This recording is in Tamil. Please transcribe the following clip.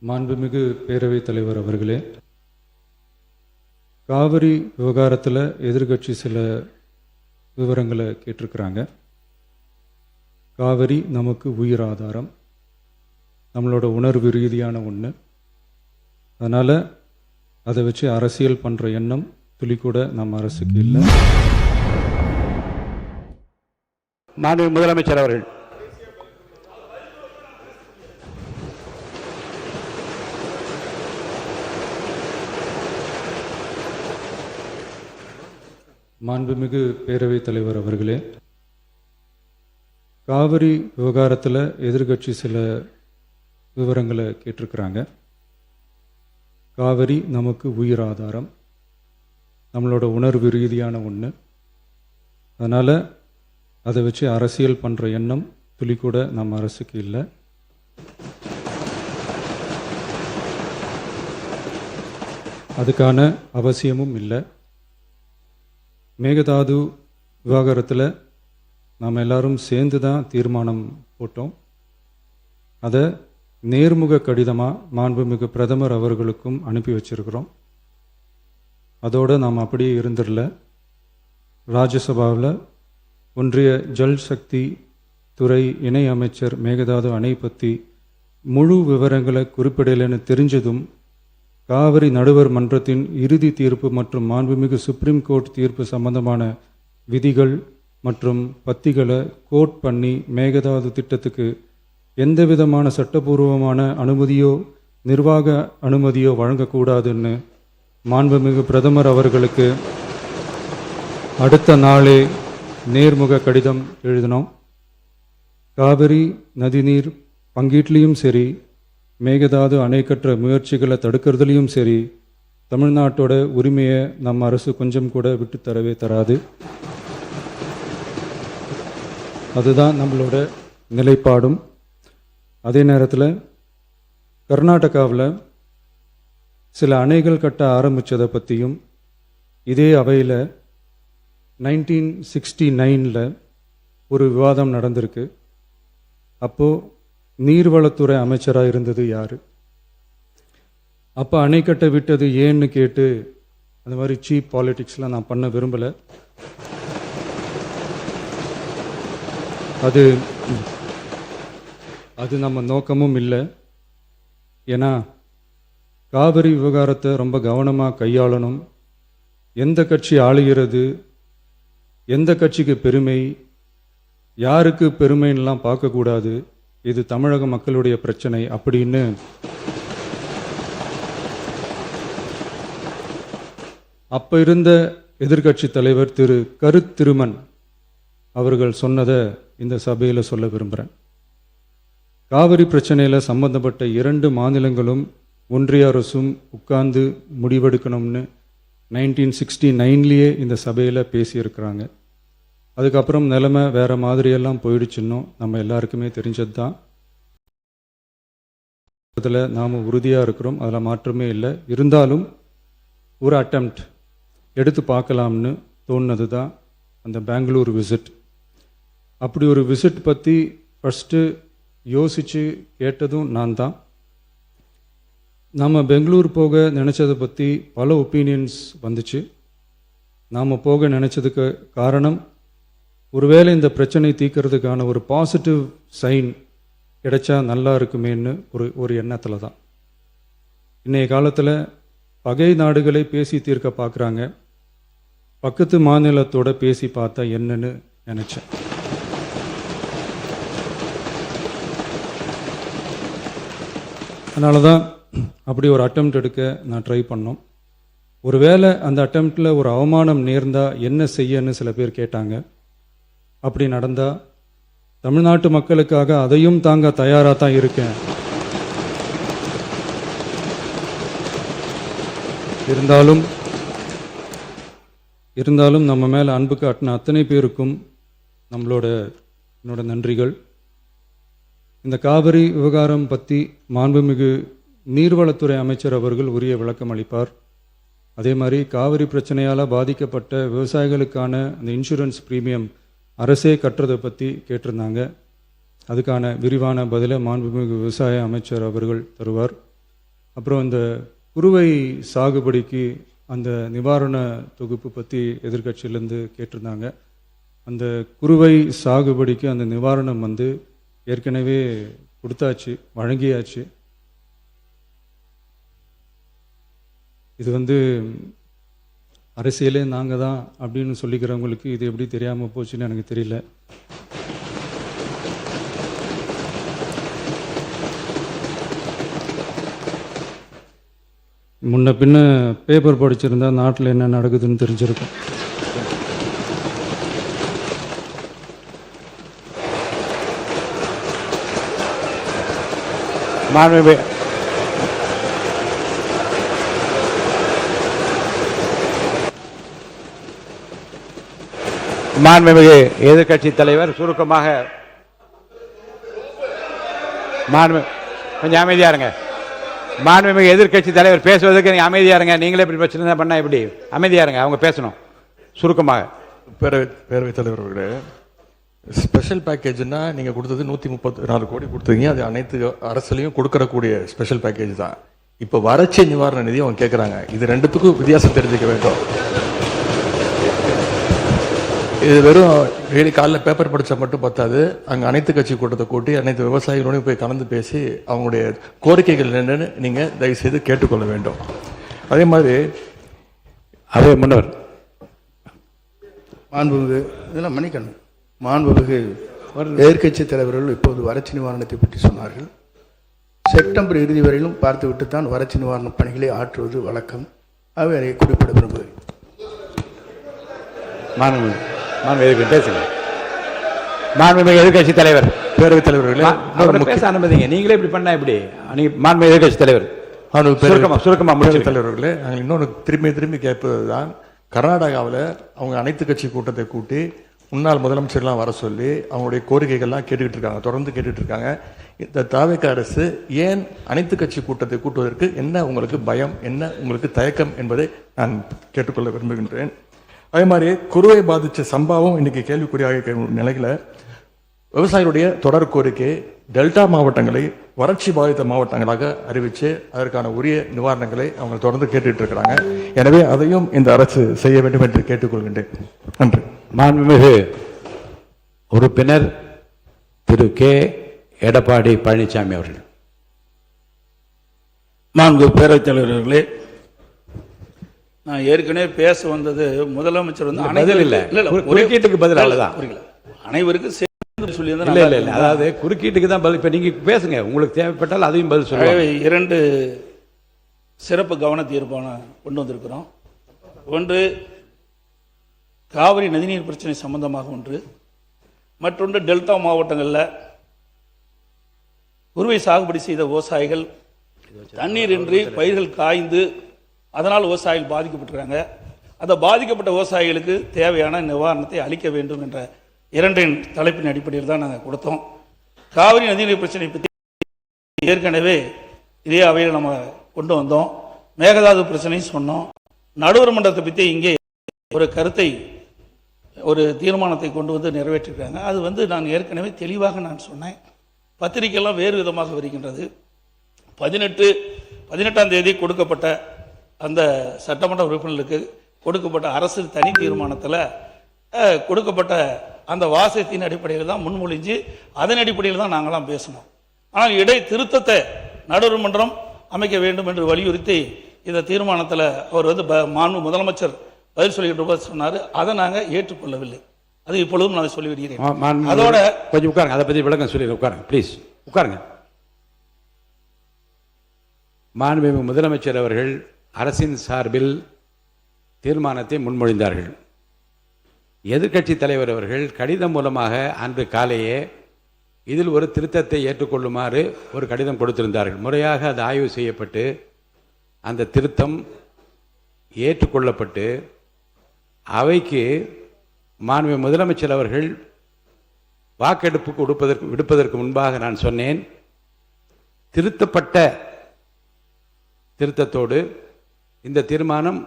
மாண்புமிகு பேரவைத் தலைவர் அவர்களே, காவிரி விவகாரத்தில் எதிர்கட்சி சில விவரங்களை கேட்டிருக்கிறாங்க. காவிரி நமக்கு உயிர் ஆதாரம், நம்மளோட உணர்வு ரீதியான ஒன்று. அதனால் அதை வச்சு அரசியல் பண்ணுற எண்ணம் துளி கூட நம்ம அரசுக்கு இல்லை. மாண்புமிகு முதலமைச்சர் அவர்கள். மாண்புமிகு பேரவைத் தலைவர் அவர்களே, காவிரி விவகாரத்தில் எதிர்கட்சி சில விவரங்களை கேட்டிருக்கிறாங்க. காவிரி நமக்கு உயிர் ஆதாரம், நம்மளோட உணர்வு ரீதியான ஒன்று. அதனால் அதை வச்சு அரசியல் பண்ணுற எண்ணம் துளி கூட நம்ம அரசுக்கு இல்லை. அதுக்கான அவசியமும் இல்லை. மேகதாது விவகாரத்தில் நாம் எல்லாரும் சேர்ந்து தான் தீர்மானம் போட்டோம். அதை நேர்முக கடிதமாக மாண்புமிகு பிரதமர் அவர்களுக்கும் அனுப்பி வச்சிருக்கிறோம். அதோடு நாம் அப்படியே இருந்துடல. ராஜ்யசபாவில் ஒன்றிய ஜல் சக்தி துறை இணை அமைச்சர் மேகதாது அணை பற்றி முழு விவரங்களை குறிப்பிடலைன்னு தெரிஞ்சதும் காவிரி நடுவர் மன்றத்தின் இறுதி தீர்ப்பு மற்றும் மாண்புமிகு சுப்ரீம் கோர்ட் தீர்ப்பு சம்பந்தமான விதிகள் மற்றும் பத்திகளை கோட் பண்ணி மேகதாது திட்டத்துக்கு எந்த விதமான சட்டபூர்வமான அனுமதியோ நிர்வாக அனுமதியோ வழங்கக்கூடாதுன்னு மாண்புமிகு பிரதமர் அவர்களுக்கு அடுத்த நாளே நேர்முக கடிதம் எழுதினோம். காவிரி நதிநீர் பங்கீட்லேயும் சரி, மேகதாது அணை கட்டுற முயற்சிகளை தடுக்கிறதுலையும் சரி, தமிழ்நாட்டோட உரிமையை நம்ம அரசு கொஞ்சம் கூட விட்டு தரவே தராது. அதுதான் நம்மளோட நிலைப்பாடும். அதே நேரத்தில் கர்நாடகாவில் சில அணைகள் கட்ட ஆரம்பித்ததை பற்றியும் இதே அவையில் 1969 ஒரு விவாதம் நடந்திருக்கு. அப்போது நீர்வளத்துறை அமைச்சராக இருந்தது யார்? அப்போ அணை கட்ட விட்டது ஏன்னு கேட்டு அந்த மாதிரி சீப் பாலிடிக்ஸ்லாம் நான் பண்ண விரும்பலை. அது நம்ம நோக்கமும் இல்லை. ஏன்னா காவிரி விவகாரத்தை ரொம்ப கவனமாக கையாளணும். எந்த கட்சி ஆளுகிறது, எந்த கட்சிக்கு பெருமை, யாருக்கு பெருமைன்னெலாம் பார்க்கக்கூடாது. இது தமிழக மக்களுடைய பிரச்சனை அப்படின்னு அப்போ இருந்த எதிர்கட்சி தலைவர் திரு திருமன் அவர்கள் சொன்னதை இந்த சபையில் சொல்ல விரும்புகிறேன். காவிரி பிரச்சனையில் சம்பந்தப்பட்ட 2 மாநிலங்களும் ஒன்றிய அரசும் உட்கார்ந்து முடிவெடுக்கணும்னு 1969 இந்த சபையில் பேசியிருக்கிறாங்க. அதுக்கப்புறம் நிலைமை வேறு மாதிரியெல்லாம் போயிடுச்சுன்னும் நம்ம எல்லாருக்குமே தெரிஞ்சது தான். அதில் நாம் உறுதியாக இருக்கிறோம், அதில் மாற்றமே இல்லை. இருந்தாலும் ஒரு அட்டெம்ப்ட் எடுத்து பார்க்கலாம்னு தோணுனது தான் அந்த பெங்களூர் விசிட். அப்படி ஒரு விசிட் பற்றி ஃபஸ்ட்டு யோசித்து கேட்டதும் நான் தான். நாம் பெங்களூர் போக நினச்சதை பற்றி பல ஒப்பீனியன்ஸ் வந்துச்சு. நாம் போக நினச்சதுக்கு காரணம், ஒருவேளை இந்த பிரச்சனை தீர்க்கறதுக்கான ஒரு பாசிட்டிவ் சைன் கிடைச்சா நல்லா இருக்குமேன்னு ஒரு எண்ணத்தில் தான். இன்றைய காலத்தில் பகை நாடுகளை பேசி தீர்க்க பார்க்குறாங்க. பக்கத்து மாநிலத்தோட பேசி பார்த்தா என்னன்னு நினச்சேன். அதனால தான் அப்படி ஒரு அட்டெம்ப்ட் எடுக்க நான் ட்ரை பண்ணோம். ஒருவேளை அந்த அட்டெம்ப்டில் ஒரு அவமானம் நேர்ந்தால் என்ன செய்யன்னு சில பேர் கேட்டாங்க. அப்படி நடந்தால் தமிழ்நாட்டு மக்களுக்காக அதையும் தாங்க தயாராக தான் இருக்கேன். இருந்தாலும் நம்ம மேலே அன்பு காட்டின அத்தனை பேருக்கும் என்னோட நன்றிகள். இந்த காவிரி விவகாரம் பற்றி மாண்புமிகு நீர்வளத்துறை அமைச்சர் அவர்கள் உரிய விளக்கம் அளிப்பார். அதே மாதிரி காவிரி பிரச்சனையால் பாதிக்கப்பட்ட விவசாயிகளுக்கான அந்த இன்சூரன்ஸ் பிரீமியம் அரசே கட்டுறதை பற்றி கேட்டிருந்தாங்க. அதுக்கான விரிவான பதிலை மாண்புமிகு விவசாய அமைச்சர் அவர்கள் தருவார். அப்புறம் இந்த குறுவை சாகுபடிக்கு அந்த நிவாரண தொகுப்பு பற்றி எதிர்க்கட்சியிலேருந்து கேட்டிருந்தாங்க. அந்த குறுவை சாகுபடிக்கு அந்த நிவாரணம் வந்து ஏற்கனவே கொடுத்தாச்சு, வழங்கியாச்சு. இது வந்து அரசியலே நாங்கள் தான் அப்படின்னு சொல்லிக்கிறவங்களுக்கு இது எப்படி தெரியாமல் போச்சுன்னு எனக்கு தெரியல. முன்ன பின்ன பேப்பர் படிச்சிருந்தா நாட்டில் என்ன நடக்குதுன்னு தெரிஞ்சிருக்கும். மாண்புமிகு எதிர்க்கட்சி தலைவர் சுருக்கமாக கொஞ்சம் அமைதியா இருங்க. மாண்புமிகு எதிர்க்கட்சி தலைவர் பேசுவதற்கு நீங்க அமைதியா இருங்க. நீங்களே இப்படி பிரச்சனை பண்ணா எப்படி? அமைதியா இருங்க, அவங்க பேசணும் சுருக்கமாக. பேரவைத் தலைவர் அவர்களே, ஸ்பெஷல் பேக்கேஜ்னா நீங்கள் கொடுத்தது 134 கோடி கொடுத்தீங்க. அது அனைத்து அரசுலையும் கொடுக்கறக்கூடிய ஸ்பெஷல் பேக்கேஜ் தான். இப்போ வறட்சி நிவாரண நிதி அவங்க கேட்குறாங்க. இது ரெண்டுத்துக்கும் வித்தியாசம் தெரிஞ்சுக்க வேண்டும். இது வெறும் டெய்லி காலைல பேப்பர் படித்தா மட்டும் பத்தாது. அங்கே அனைத்து கட்சி கூட்டத்தை கூட்டி அனைத்து விவசாயிகளோடையும் போய் கலந்து பேசி அவங்களுடைய கோரிக்கைகள் என்னென்னு நீங்கள் தயவுசெய்து கேட்டுக்கொள்ள வேண்டும். அதே மாதிரி முன்னவர் மாண்புமிகு இதெல்லாம் மன்னிக்கணும். மாண்புமிகு எதிர்க்கட்சி தலைவர்கள் இப்போது வறட்சி நிவாரணத்தை பற்றி சொன்னார்கள். செப்டம்பர் இறுதி வரையிலும் பார்த்துவிட்டு தான் வறட்சி நிவாரண பணிகளை ஆற்றுவது வழக்கம். அவை அதை குறிப்பிட விரும்புகிறேன். மாண்புமிகு எதிர்க்கட்சி தலைவர், பேரவைத் தலைவர்களே, பேச அனுமதிங்க. நீங்களே இப்படி பண்ணா எப்படி? மாண்புமிகு எதிர்க்கட்சி தலைவர் சுருக்கமா முடிச்சு. தலைவர்களே, நாங்கள் இன்னொன்று திரும்பி கேட்பது தான், கர்நாடகாவில் அவங்க அனைத்து கட்சி கூட்டத்தை கூட்டி முன்னாள் முதலமைச்சர்லாம் வர சொல்லி அவங்களுடைய கோரிக்கைகள்லாம் கேட்டுக்கிட்டு இருக்காங்க, தொடர்ந்து கேட்டுட்டு இருக்காங்க. இந்த தாவேக்கா அரசு ஏன் அனைத்து கட்சி கூட்டத்தை கூட்டுவதற்கு என்ன உங்களுக்கு பயம், என்ன உங்களுக்கு தயக்கம் என்பதை நான் கேட்டுக்கொள்ள விரும்புகின்றேன். அதே மாதிரி குறுவை பாதித்த சம்பவம் இன்னைக்கு கேள்விக்குறியாக நிலையில விவசாயிகளுடைய தொடர் கோரிக்கை டெல்டா மாவட்டங்களை வறட்சி பாதித்த மாவட்டங்களாக அறிவித்து அதற்கான உரிய நிவாரணங்களை அவங்க தொடர்ந்து கேட்டுட்டு இருக்கிறாங்க. எனவே அதையும் இந்த அரசு செய்ய வேண்டும் என்று கேட்டுக்கொள்கின்றேன். நன்றி. மாண்புமிகு உறுப்பினர் திரு கே எடப்பாடி பழனிசாமி அவர்கள். மாண்பு பேரவைத் தலைவர்களே, நான் ஏற்கனவே பேச வந்தது முதலமைச்சர் வந்து பதில் இல்ல, குறுக்கீட்டுக்கு பதில் அவ்வளவுதான். அனைவருக்கும் சேர்ந்து சொல்லி இல்ல, அதாவது குறுக்கீட்டுக்கு தான் பதில். இப்ப நீங்க பேசுங்க, உங்களுக்கு தேவைப்பட்டால் அதையும் பதில் சொல்லுங்க. 2 சிறப்பு கவன தீர்மானம் கொண்டு வந்திருக்கிறோம். ஒன்று காவிரி நதிநீர் பிரச்சனை சம்பந்தமாக ஒன்று, மற்றொன்று டெல்டா மாவட்டங்களில் குறுவை சாகுபடி செய்த விவசாயிகள் தண்ணீரின்றி பயிர்கள் காய்ந்து அதனால் விவசாயிகள் பாதிக்கப்பட்டிருக்காங்க. அந்த பாதிக்கப்பட்ட விவசாயிகளுக்கு தேவையான நிவாரணத்தை அளிக்க வேண்டும் என்ற 2 தலைப்பின் அடிப்படையில் தான் நாங்கள் கொடுத்தோம். காவிரி நதிநீர் பிரச்சனை பற்றி ஏற்கனவே இதே அவையில் நம்ம கொண்டு வந்தோம். மேகதாது பிரச்சனையும் சொன்னோம். நடுவர் மன்றத்தை பற்றி இங்கே ஒரு கருத்தை, ஒரு தீர்மானத்தை கொண்டு வந்து நிறைவேற்றிருக்காங்க. அது வந்து நான் ஏற்கனவே தெளிவாக நான் சொன்னேன். பத்திரிகையெல்லாம் வேறு விதமாக வருகின்றது. 18ஆம் தேதி கொடுக்கப்பட்ட அந்த சட்டமன்ற உறுப்பினர்களுக்கு கொடுக்கப்பட்ட அரசு தனி தீர்மானத்தில் கொடுக்கப்பட்ட அந்த வாசகத்தின் அடிப்படையில் தான் முன்மொழிஞ்சு அதன் அடிப்படையில் தான் நாங்களாம் பேசணும். ஆனால் இடை திருத்தத்தை நடுவர் மன்றம் அமைக்க வேண்டும் என்று வலியுறுத்தி இந்த தீர்மானத்தில் அவர் வந்து மாண்பு முதலமைச்சர் பதில் சொல்லிக்கிட்டு போது சொன்னார். அதை நாங்கள் ஏற்றுக்கொள்ளவில்லை. அது இப்பொழுதும் நான் சொல்லி வருகிறேன். அதோட கொஞ்சம் உட்காருங்க, அதை பற்றி விளக்கம் சொல்லி உட்காருங்க ப்ளீஸ், உட்காருங்க. மாண்புமிகு முதலமைச்சர் அவர்கள் அரசின் சார்பில் தீர்மானத்தை முன்மொழிந்தார்கள். எதிர்க்கட்சி தலைவர் அவர்கள் கடிதம் மூலமாக அன்று காலையே இதில் ஒரு திருத்தத்தை ஏற்றுக்கொள்ளுமாறு ஒரு கடிதம் கொடுத்திருந்தார்கள். முறையாக அது ஆய்வு செய்யப்பட்டு அந்த திருத்தம் ஏற்றுக்கொள்ளப்பட்டு அவைக்கு மாண்புமிகு முதலமைச்சர் அவர்கள் வாக்கெடுப்புக்கு விடுப்பதற்கு முன்பாக நான் சொன்னேன், திருத்தப்பட்ட திருத்தத்தோடு இந்த தீர்மானம்